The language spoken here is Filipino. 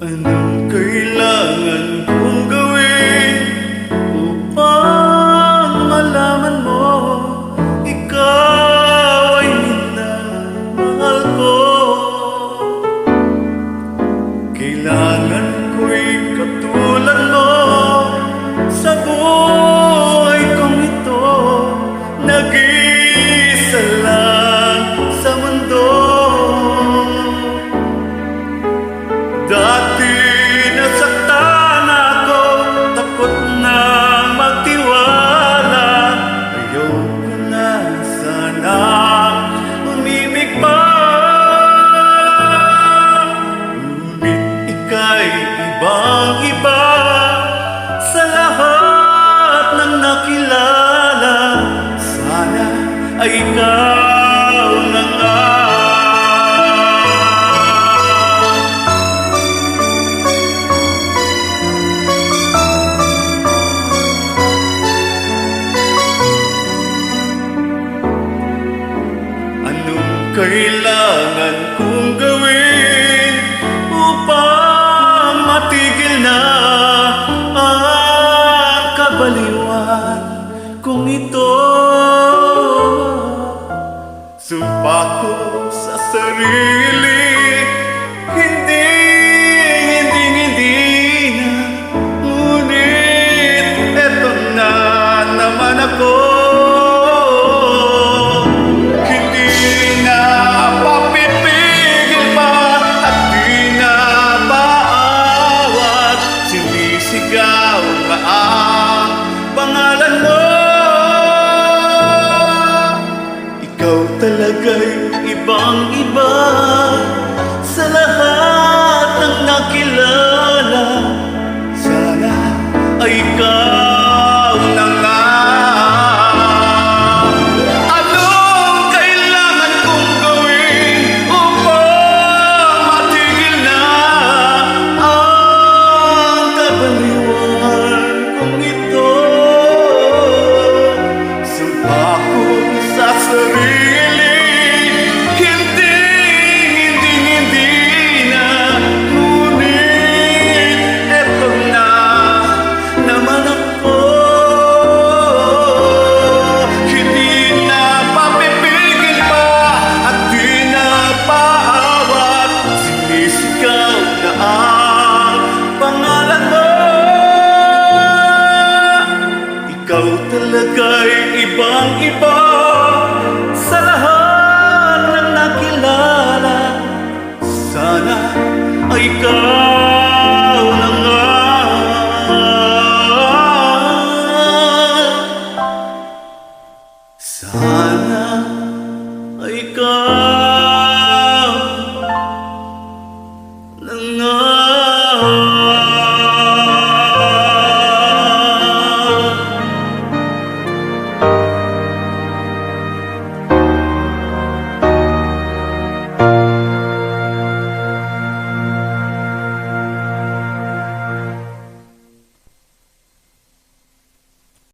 Anong kailangan kong gawin upang malaman mo ikaw ay minamahal ko? Kailangan ko'y katulad mo sa buhay kong ito. Nag-iisa lang sa mundo. Dati nasaktan ako, takot na magtiwala. Ayoko na sana umimik pa. Ngunit ika'y ibang-iba sa lahat ng nakilala. Sana ay ikaw na nga. Kailangan kong gawin upang matigil na ang kabaliwan kong ito. Sumpa ko sa sarili, hindi na. Ngunit eto na naman ako. Sigaw ka ang pangalan mo. Ikaw talaga'y ibang-iba sa lahat ng nakilala. Sana ay ikaw na nga. Anong kailangan kong gawin upang matigil na ang kabaliwan kong ito? Sumpa ko sa sarili, hindi na. Ngunit eto na naman ako. Hindi na papipigil pa at di na paawat. Sinisigaw na ang pangalan mo. Ikaw talaga'y ibang-iba